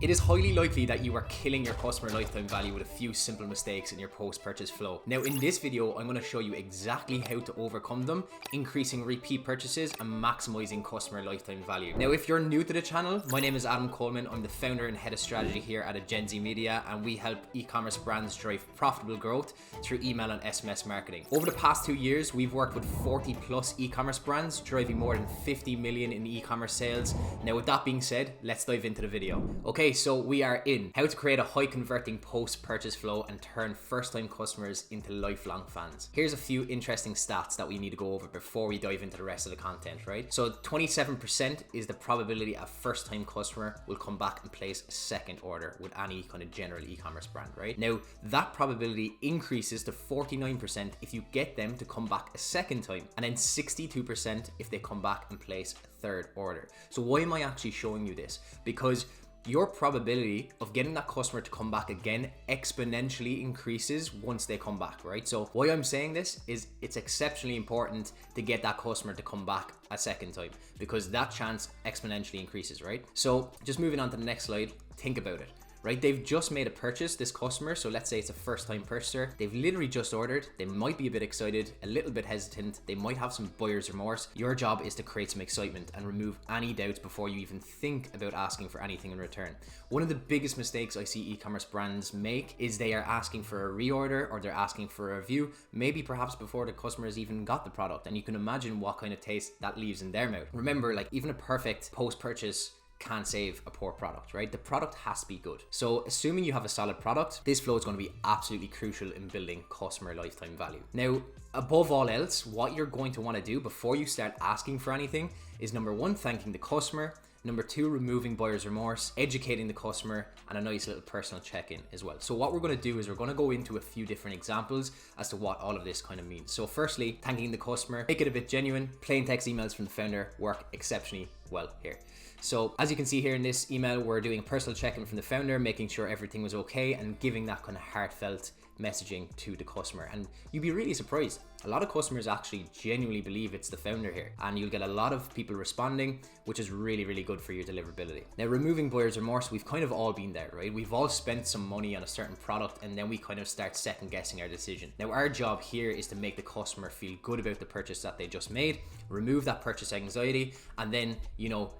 It is highly likely that you are killing your customer lifetime value with a few simple mistakes in your post-purchase flow. Now in this video, I'm going to show you exactly how to overcome them, increasing repeat purchases and maximizing customer lifetime value. Now if you're new to the channel, my name is Adam Coleman. I'm the founder and head of strategy here at Gen Z Media, and we help e-commerce brands drive profitable growth through email and SMS marketing. Over the past 2 years, we've worked with 40 plus e-commerce brands, driving more than 50 million in e-commerce sales. Now with that being said, let's dive into the video. Okay, so we are in how to create a high converting post-purchase flow and turn first-time customers into lifelong fans. Here's a few interesting stats that we need to go over before we dive into the rest of the content, right? So 27% is the probability a first-time customer will come back and place a second order with any kind of general e-commerce brand, right? Now, that probability increases to 49% if you get them to come back a second time, and then 62% if they come back and place a third order. So why am I actually showing you this? Because your probability of getting that customer to come back again exponentially increases once they come back, right? So why I'm saying this is it's exceptionally important to get that customer to come back a second time, because that chance exponentially increases, right? So just moving on to the next slide, think about it. Right, they've just made a purchase, this customer, so let's say it's a first-time purchaser. They've literally just ordered. They might be a bit excited, a little bit hesitant. They might have some buyer's remorse. Your job is to create some excitement and remove any doubts before you even think about asking for anything in return. One of the biggest mistakes I see e-commerce brands make is they are asking for a reorder, or they're asking for a review, maybe perhaps before the customer has even got the product. And you can imagine what kind of taste that leaves in their mouth. Remember, like, even a perfect post-purchase can't save a poor product, right? The product has to be good. So assuming you have a solid product, this flow is going to be absolutely crucial in building customer lifetime value. Now, above all else, what you're going to want to do before you start asking for anything is, number one, thanking the customer. Number two, removing buyer's remorse, educating the customer, and a nice little personal check-in as well. So what we're going to do is we're going to go into a few different examples as to what all of this kind of means. So firstly, thanking the customer, make it a bit genuine. Plain text emails from the founder work exceptionally well here. So as you can see here in this email, we're doing a personal check-in from the founder, making sure everything was okay and giving that kind of heartfelt messaging to the customer. And you'd be really surprised. A lot of customers actually genuinely believe it's the founder here, and you'll get a lot of people responding, which is really, really good for your deliverability. Now, removing buyer's remorse, we've kind of all been there, right? We've all spent some money on a certain product, and then we kind of start second guessing our decision. Now, our job here is to make the customer feel good about the purchase that they just made, remove that purchase anxiety, and then,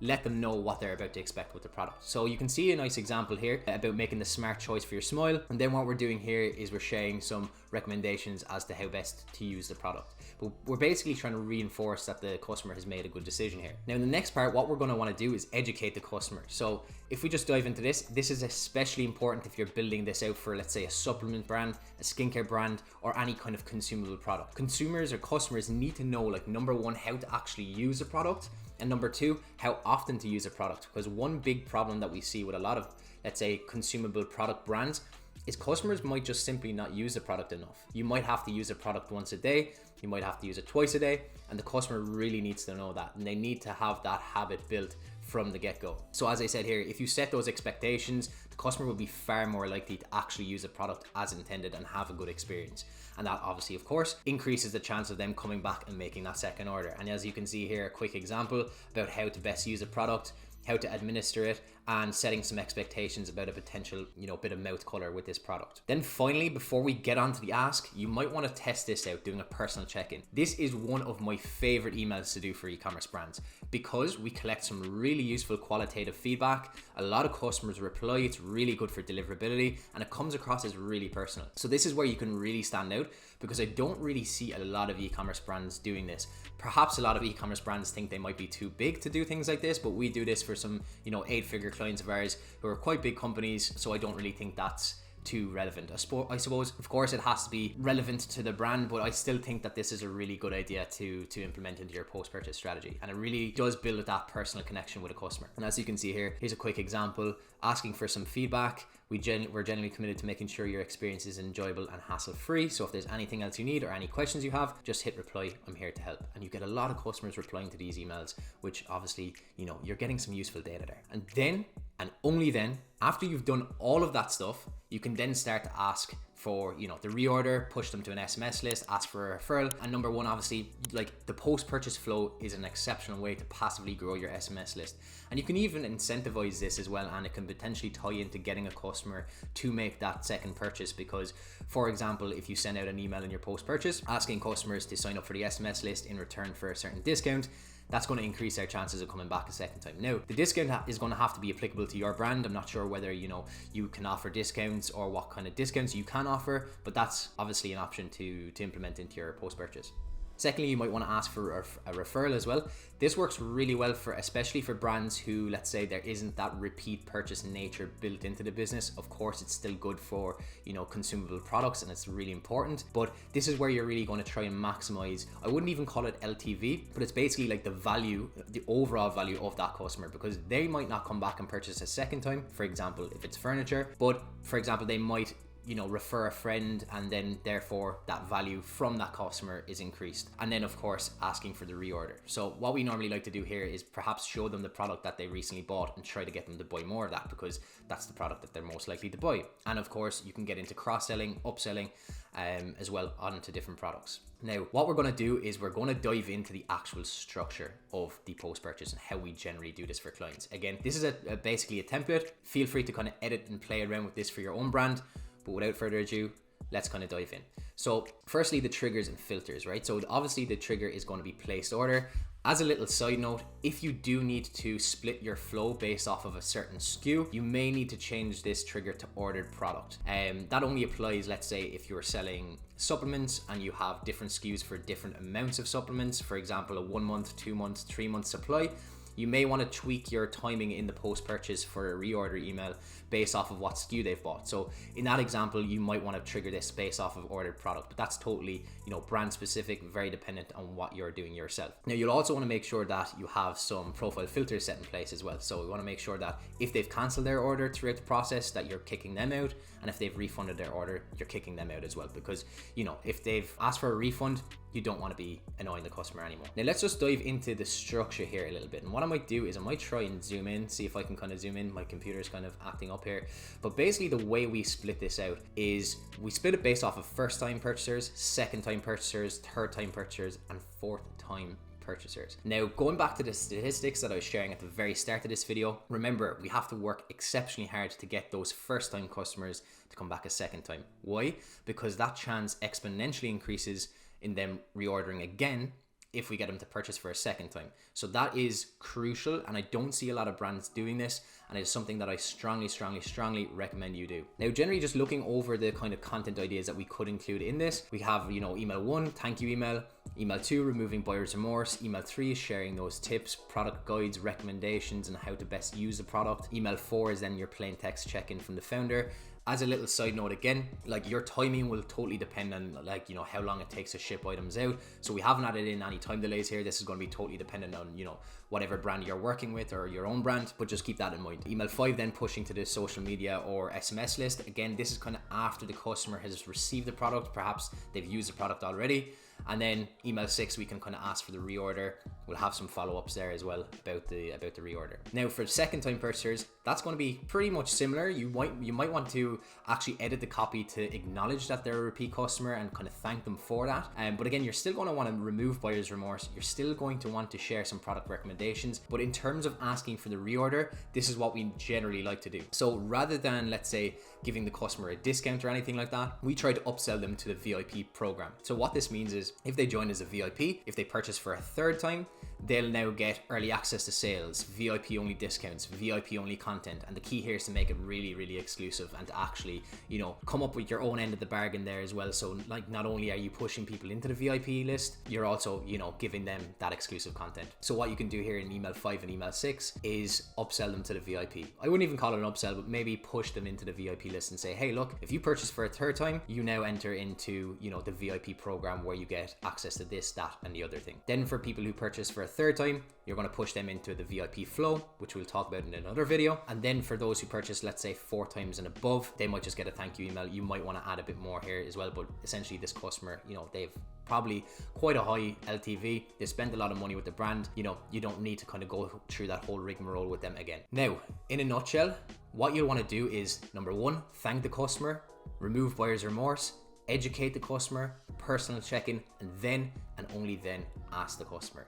let them know what they're about to expect with the product. So you can see a nice example here about making the smart choice for your smile. And then what we're doing here is we're sharing some recommendations as to how best to use the product. But we're basically trying to reinforce that the customer has made a good decision here. Now in the next part, what we're going to want to do is educate the customer. So if we just dive into this is especially important if you're building this out for, let's say, a supplement brand, a skincare brand, or any kind of consumable product. Consumers or customers need to know, like, number one, how to actually use a product, and number two, how often to use a product. Because one big problem that we see with a lot of, let's say, consumable product brands is customers might just simply not use the product enough. You might have to use a product once a day, you might have to use it twice a day, and the customer really needs to know that, and they need to have that habit built from the get-go. So as I said here, if you set those expectations, the customer will be far more likely to actually use a product as intended and have a good experience. And that obviously, of course, increases the chance of them coming back and making that second order. And as you can see here, a quick example about how to best use a product, how to administer it, and setting some expectations about a potential, bit of mouth color with this product. Then finally, before we get on to the ask, you might want to test this out doing a personal check-in. This is one of my favorite emails to do for e-commerce brands because we collect some really useful qualitative feedback. A lot of customers reply, it's really good for deliverability, and it comes across as really personal. So this is where you can really stand out, because I don't really see a lot of e-commerce brands doing this. Perhaps a lot of e-commerce brands think they might be too big to do things like this, but we do this for some, 8-figure clients of ours who are quite big companies, so I don't really think that's too relevant. I suppose, of course, it has to be relevant to the brand, but I still think that this is a really good idea to implement into your post-purchase strategy, and it really does build that personal connection with a customer. And as you can see here, here's a quick example, asking for some feedback. We're genuinely committed to making sure your experience is enjoyable and hassle-free. So if there's anything else you need or any questions you have, just hit reply. I'm here to help. And you get a lot of customers replying to these emails, which obviously, you're getting some useful data there. And then, and only then, after you've done all of that stuff, You can then start to ask for, you know, the reorder, push them to an SMS list, ask for a referral. And number one, obviously, like the post-purchase flow is an exceptional way to passively grow your SMS list. And you can even incentivize this as well, and it can potentially tie into getting a customer to make that second purchase. Because, for example, if you send out an email in your post-purchase asking customers to sign up for the SMS list in return for a certain discount, that's going to increase their chances of coming back a second time. Now, the discount is going to have to be applicable to your brand. I'm not sure whether, you know, you can offer discounts or what kind of discounts you can offer, but that's obviously an option to implement into your post-purchase. Secondly, you might want to ask for a referral as well. This works really well for, especially for brands who, let's say, there isn't that repeat purchase nature built into the business. Of course, it's still good for, you know, consumable products, and it's really important, but this is where you're really going to try and maximize, I wouldn't even call it LTV, but it's basically like the value, the overall value of that customer, because they might not come back and purchase a second time, for example, if it's furniture, but for example, they might, you know, refer a friend, and then therefore that value from that customer is increased. And then of course asking for the reorder. So what we normally like to do here is perhaps show them the product that they recently bought and try to get them to buy more of that, because that's the product that they're most likely to buy. And of course you can get into cross-selling, upselling as well onto different products. Now, what we're going to do is we're going to dive into the actual structure of the post-purchase and how we generally do this for clients. Again, this is basically a template. Feel free to kind of edit and play around with this for your own brand. But without further ado, let's kind of dive in. So firstly, the triggers and filters, right? So obviously the trigger is going to be placed order. As a little side note, if you do need to split your flow based off of a certain SKU, you may need to change this trigger to ordered product. That only applies, let's say, if you're selling supplements and you have different SKUs for different amounts of supplements, for example, a 1 month, 2 months, 3 month supply. You may want to tweak your timing in the post-purchase for a reorder email based off of what SKU they've bought. So in that example, you might want to trigger this based off of ordered product, but that's totally, you know, brand specific, very dependent on what you're doing yourself. Now, you'll also want to make sure that you have some profile filters set in place as well. So we want to make sure that if they've canceled their order throughout the process, that you're kicking them out. And if they've refunded their order, you're kicking them out as well. Because, you know, if they've asked for a refund, you don't want to be annoying the customer anymore. Now let's just dive into the structure here a little bit. And what I might do is I might try and zoom in, see if I can kind of zoom in. My computer's kind of acting up here. But basically the way we split this out is we split it based off of first time purchasers, second time purchasers, third time purchasers, and fourth time purchasers. Now, going back to the statistics that I was sharing at the very start of this video, remember, we have to work exceptionally hard to get those first time customers to come back a second time. Why? Because that chance exponentially increases in them reordering again if we get them to purchase for a second time. So that is crucial, and I don't see a lot of brands doing this, and it's something that I strongly recommend you do. Now, generally just looking over the kind of content ideas that we could include in this, we have, you know, email 1, thank you email. Email 2, removing buyer's remorse. Email 3 is sharing those tips, product guides, recommendations, and how to best use the product. Email 4 is then your plain text check-in from the founder. As a little side note, again, like your timing will totally depend on, like, you know, how long it takes to ship items out. So we haven't added in any time delays here. This is going to be totally dependent on, you know, whatever brand you're working with or your own brand, but just keep that in mind. Email 5 then pushing to the social media or SMS list. Again, this is kind of after the customer has received the product. Perhaps they've used the product already. And then email 6, we can kind of ask for the reorder. We'll have some follow-ups there as well about the reorder. Now, for second time purchasers, that's going to be pretty much similar. You might want to actually edit the copy to acknowledge that they're a repeat customer and kind of thank them for that. But again, you're still going to want to remove buyer's remorse. You're still going to want to share some product recommendations. But in terms of asking for the reorder, this is what we generally like to do. So rather than, let's say, giving the customer a discount or anything like that, we try to upsell them to the VIP program. So what this means is if they join as a VIP, if they purchase for a third time, they'll now get early access to sales, VIP only discounts, VIP only content. And the key here is to make it really exclusive and to actually, you know, come up with your own end of the bargain there as well. So like, not only are you pushing people into the VIP list, you're also, you know, giving them that exclusive content. So what you can do here in email 5 and email 6 is upsell them to the VIP. I wouldn't even call it an upsell, but maybe push them into the VIP list and say, hey, look, if you purchase for a third time, you now enter into, you know, the VIP program where you get access to this, that, and the other thing. Then for people who purchase for a third time, you're going to push them into the VIP flow, which we'll talk about in another video. And then for those who purchase, let's say 4 times and above, they might just get a thank you email. You might want to add a bit more here as well, but essentially this customer, you know, they've probably quite a high LTV. They spend a lot of money with the brand. You know, you don't need to kind of go through that whole rigmarole with them again. Now, in a nutshell, what you'll want to do is, number 1, thank the customer, remove buyer's remorse, educate the customer, personal check-in, and then and only then ask the customer.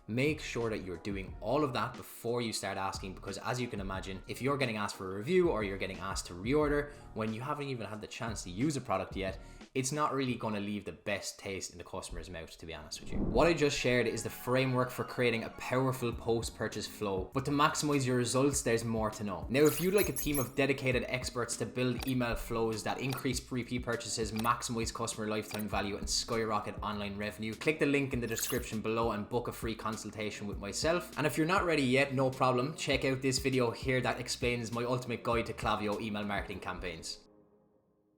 Make sure that you're doing all of that before you start asking, because as you can imagine, if you're getting asked for a review or you're getting asked to reorder when you haven't even had the chance to use a product yet, it's not really going to leave the best taste in the customer's mouth, to be honest with you. What I just shared is the framework for creating a powerful post-purchase flow, but to maximize your results, there's more to know. Now, if you'd like a team of dedicated experts to build email flows that increase repeat purchases, maximize customer lifetime value, and skyrocket online revenue, click the link in the description below and book a free consultation with myself. And if you're not ready yet, no problem, check out this video here that explains my ultimate guide to Klaviyo email marketing campaigns.